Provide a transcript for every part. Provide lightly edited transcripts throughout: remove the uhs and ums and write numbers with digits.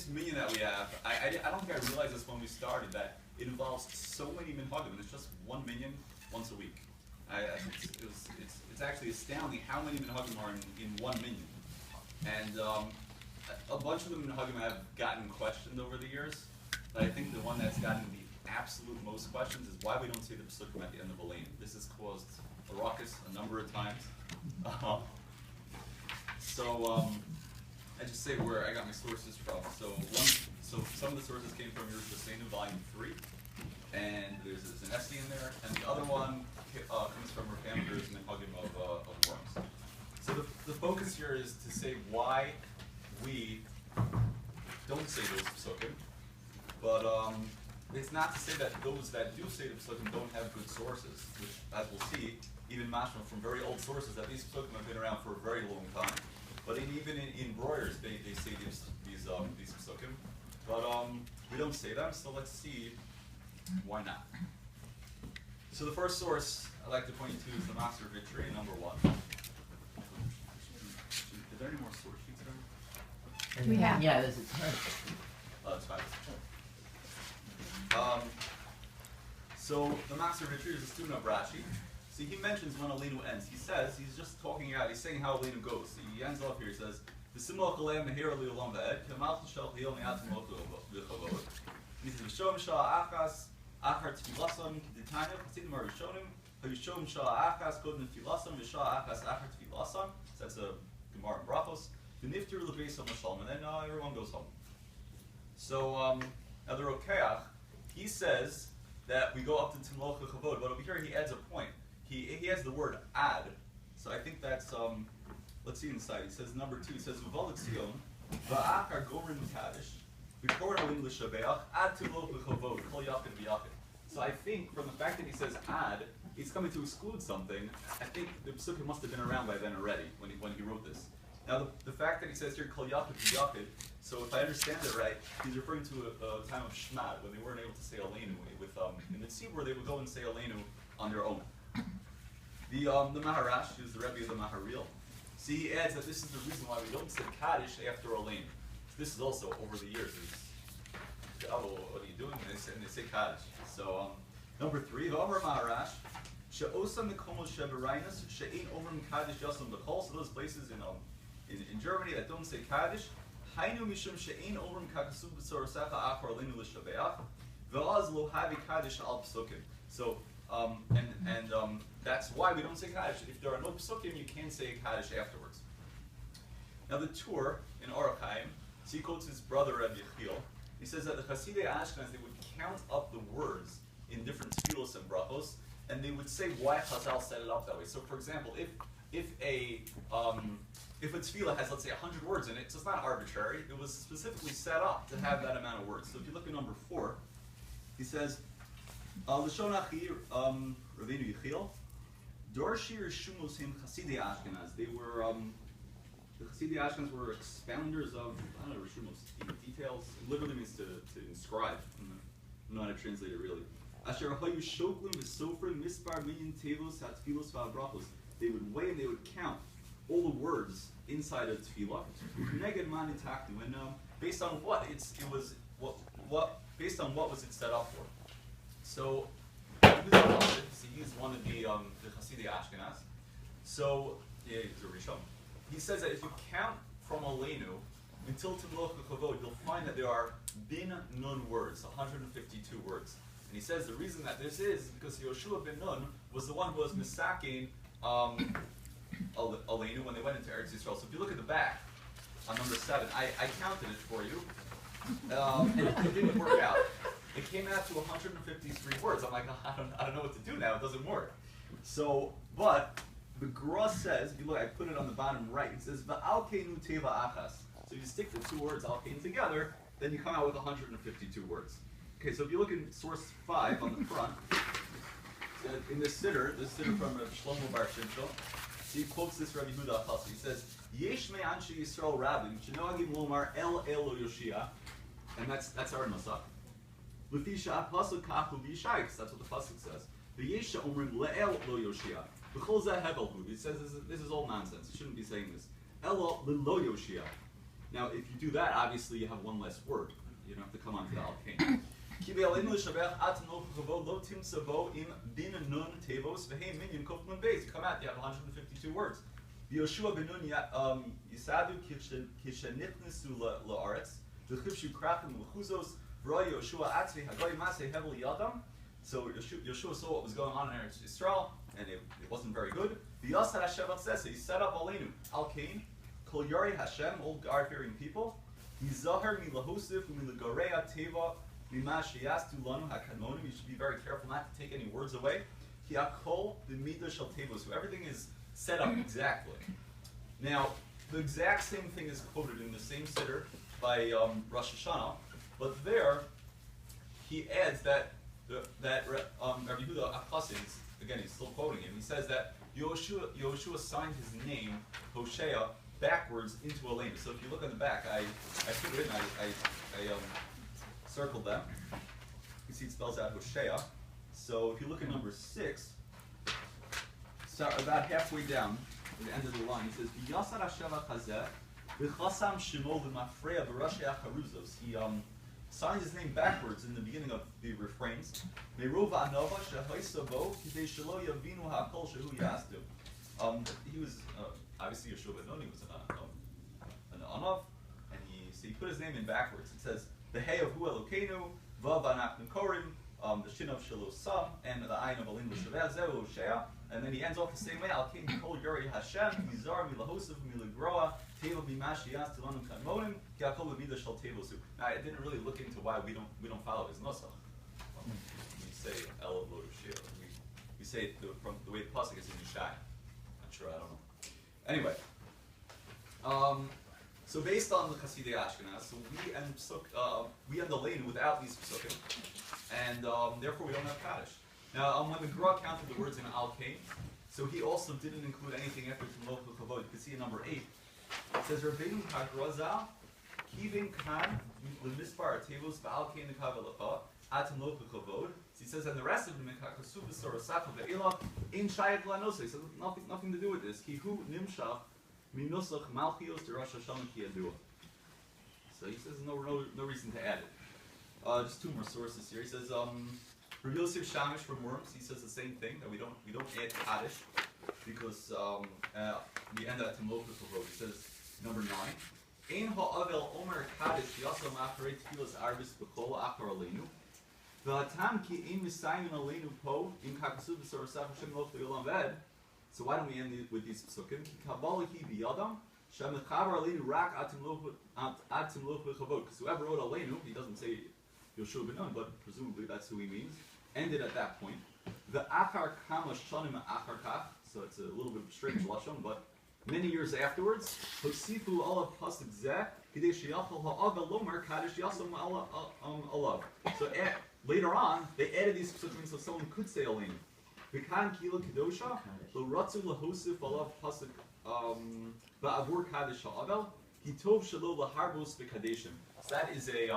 Minyan that we have, I don't think I realized this when we started, that it involves so many minhagim, and it's just one minyan once a week. It's actually astounding how many minhagim are in one minyan. And a bunch of the minhagim have gotten questioned over the years, but I think the one that's gotten the absolute most questions is why we don't say the psukim at the end of Aleinu. This has caused a ruckus a number of times. I just say where I got my sources from. So some of the sources came from Aleinu, volume 3, and there's an essay in there, and the other one comes from Rav Minhagim of Worms. So the focus here is to say why we don't say those psukim, but it's not to say that those that do say the psukim don't have good sources, which, as we'll see, even mashma from very old sources, that these psukim have been around for a very long time. But even in broilers, they say these psukim, but we don't say them. So let's see why not. So the first source I'd like to point you to is the Master Vitri, number 1. Is there any more source sheets there? We have. Yeah, there's a ton. Oh, that's fine. So the Master Vitri is a student of Rashi. See, he mentions when Aleinu ends. He says, he's just talking out, he's saying how Aleinu goes. He ends off here, he says, the simloch aleim mehir ali olam va'ed, kemal tishal hiyom yatim lotu v'chavod. He says, v'shom shah achas, achar tfilasam, k'ditanya, chasidim harishonim, ha'yishom shah achas, kodem tfilasam, v'shah achas, achar tfilasam. So that's a Gemara in Brachos. V'niftir l'beisam l'shalom, and then everyone goes home. So, now the Rokeach, he says that we go up to simloch v'chavod, but over here he adds a point. He has the word ad, so I think that's, let's see inside. He says number 2, he says, V'valik Sion, V'achar Gomer Mikadosh, V'kor Aleinu l'shabeach, ad timloch v'chavod, kol yachid v'yachid. So I think from the fact that he says ad, he's coming to exclude something. I think the psukim must have been around by then already, when he wrote this. Now the fact that he says here, kol yachid v'yachid, so if I understand it right, he's referring to a time of Shmad, when they weren't able to say Aleinu. In the Tzibur, they would go and say Aleinu on their own. The Maharash, who's the Rebbe of the Maharil, see, he adds that this is the reason why we don't say Kaddish after Aleinu. This is also over the years. Oh, what are you doing? And they say Kaddish. So, number 3, the Amar Maharash, She'osa Mekomos Sheberainas, She'ein Omrim Kaddish Yasam B'chol. So those places in Germany that don't say Kaddish, Hainu Mishum She'ein Omrim Kakasub B'Sorosecha Achar Aleinu L'Shabeach, Ve'az Lo Havi Kaddish Al Psukim. So, that's why we don't say Kaddish. If there are no psukim, you can't say Kaddish afterwards. Now the Tur in Orach Chaim, so he quotes his brother Rabbi Yekke. He says that the Chasidei Ashkenaz, they would count up the words in different tefillos and brachos, and they would say why Chazal set it up that way. So for example, if a tefillah has, let's say, 100 words in it, so it's not arbitrary, it was specifically set up to have that amount of words. So if you look at number 4, he says, L'shon achi Ravinu Yechiel, Dorshi Rishumos him Chasidei Ashkenaz. They were the Chasidei Ashkenaz were expounders of, I don't know, Rishumos, details. It literally means to inscribe. I don't know how to translate it really. Asher hayu shoklim v'sofrim mispar minyan tevos hatfilos v'abrachos. They would weigh and they would count all the words inside a tefillah. Neged mani taknu, and based on what based on what was it set up for. So he's one of the Chasidei Ashkenaz. So yeah, he's a Rishon. He says that if you count from Aleinu until Timloch v'Chavod, you'll find that there are bin nun words, 152 words. And he says the reason that this is because Yoshua ben Nun was the one who was misaking Aleinu when they went into Eretz Yisrael. So if you look at the back on number 7, I counted it for you, and it didn't work out. It came out to 153 words. I'm like, I don't know what to do now. It doesn't work. So, but the Gra says, if you look, I put it on the bottom right. It says va'alkeinu teva achas. So you stick the 2 words alkein together, then you come out with 152 words. Okay, so if you look in source 5 on the front, in this siddur from Shlomo Bar Shimshon, he quotes this Rabbi Yehuda Chassid. He says, Yesh me anshe Yisrael Rabbim shenogim lomar el elo Yoshia, and that's our nusach. L'fisha pasuk kach u'bishayis. That's what the pasuk says. V'yesha omrim le'el lo Yoshia. V'chol zeh hebel hu. He says this is all nonsense. You shouldn't be saying this. Elo lo Yoshia. Now, if you do that, obviously you have one less word. You don't have to come on to the Alkein. Ki be'aleinu l'shabech atnu l'chavod lo timsa bo im bin nun tevos v'heim minyan kuf nun beis. You come out, you have 152 words. V'Yoshua ben Nun yisadu kishenitnesu la'aretz v'chivshu krachim l'chuzos v'roy Yoshua atzvi hagoy maseh hevel yadam. So Yoshua saw what was going on in Eretz Yisrael, and it wasn't very good. V'yasad Hashem atzesa, he set up Aleinu Alkein kol yorei Hashem, all God-fearing people. Yizahar milahosif u'milagoreya teva. You should be very careful not to take any words away. So everything is set up exactly. Now, the exact same thing is quoted in the same siddur by Rosh Hashanah, but there he adds that Rabbi Yehuda Akasin, again he's still quoting him. He says that Yoshua signed his name Hoshea backwards into Aleinu. So if you look on the back, I put it in. I circled them. You can see it spells out Hoshea. So if you look at number 6, so about halfway down at the end of the line, he says, "V'yasar Hasheva chazeh v'chasam shemo v'mafreya b'rashi acharuzos." He signed his name backwards in the beginning of the refrains. Merov anova shehoisavo kidei shelo yavinu hakol shehu yastu. He was obviously Yeshua ben Nun. He was an anov, and he put his name in backwards. It says the Hey of Hu Elokeinu, Vav Anachnu Korim, the Shin of Shelo Sam, and the Ayin of Aleinu Shaveh Zehu Hoshea. And then he ends off the same way. Al Kein Kol Yorei Hashem, Mizar Milahosef Milagroa, Teva Bimashi Yas Tilanum Kanmonim, Kiakol B'Mida Shal Tevosu. Now I didn't really look into why we don't follow his nusach. We say El of Lo Hoshea. We say it from the way the pasuk is in Yishai. Not sure. I don't know. Anyway. So based on the Chasidei Ashkenaz, so we end the Aleinu without these psukim, and therefore we don't have Kaddish. Now, when the Gra counted the words in Alkein, so he also didn't include anything after simloch l'chavod. You can see in number 8, it says Rabbeinu Hagraza kivin kan l'mispar tevos v'Alkein l'kavelacha at simloch l'chavod. He says, and the rest of them Kakasu v'Sor Safa ve'Elah in Shayat Lanosa. He says nothing to do with this. Kihu nimshach. Minusach Malchios to Rosh Hashanah Kiyadua. So he says no reason to add it. Just 2 more sources here. He says Rabbi Yosef Shamish from Worms. He says the same thing, that we don't add Kaddish because we end at Timloch L'Chavod. He says number 9. Ein ha'avel omer Kaddish yasam acharei tfilas arbis b'chol achar Aleinu. V'hatam ki ein misayim Aleinu po im kakasu v'sor sach Hashem loch v'yolam ved. So why don't we end with these psukim? Kabalahi biyadam shemechaber Aleinu rak atimloch l'chavod. Because whoever wrote Aleinu, he doesn't say Yoshua ben Nun, but presumably that's who he means. Ended at that point. The achar kama shanim achar kach. So it's a little bit of strange lashon, but many years afterwards, hosifu alav pasuk zeh kidei sheyachol ha'avel lomer kaddish yasam alav. So later on, they added these psukim so someone could say Aleinu. V'kan kila kedosha lo ratzu lahosif alav pasuk ba'avur kaddish ha'avel hitov shelo laharbos v'kadeshim. So that is a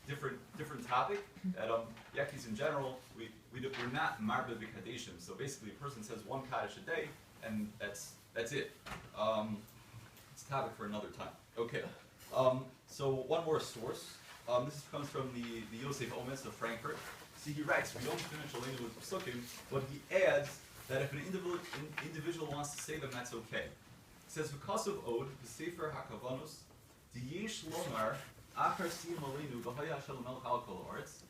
different topic. That Yekkes in general, we're not marba v'kadeshim. So basically, a person says 1 kaddish a day, and that's it. It's a topic for another time. Okay. So one more source. This comes from the Yosef Omes of Frankfurt. See, he writes, we don't finish Aleinu with psukim, but he adds that if an individual wants to say them, that's okay. He says, because of Od, the Sefer HaKavanos, Diyesh Lomar, Achar Siyam Aleinu, V'haya Shalom El Chal Kol Haaretz,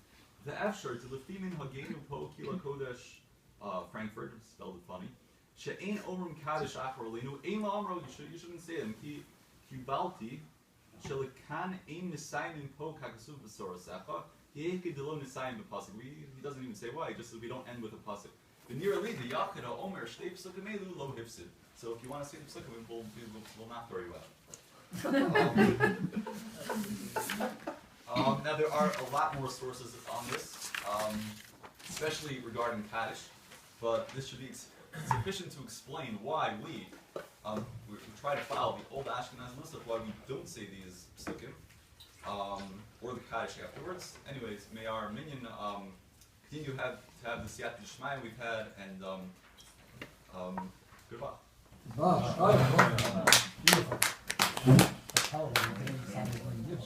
the Efshar, D'Lefimin Hagenu Po Kila Kodesh, Frankfurt, spelled it funny, She'ein Omrim Kaddish Achar Aleinu, Ein La'amro, you shouldn't say them, Ki Balti, Shelekan Ein Nisayim Po Kakasu V'Sor Secha, he doesn't even say why, just so we don't end with a pasuk. The near lead, the Yakada Omer Shtei Psukim Elu Lo Hifsid. So if you want to say the psukim, we'll not throw you out. Now there are a lot more sources on this, especially regarding Kaddish, but this should be sufficient to explain why we try to follow the old Ashkenaz nusach, why we don't say these psukim. Or the Kaddish afterwards. Anyways, may our Minyan continue to have the Siyat D'Shmaya we've had, and goodbye. tell them they didn't decide when you do.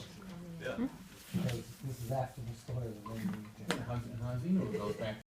Yeah. Because this is after the story of the Aleinu. And Aleinu goes back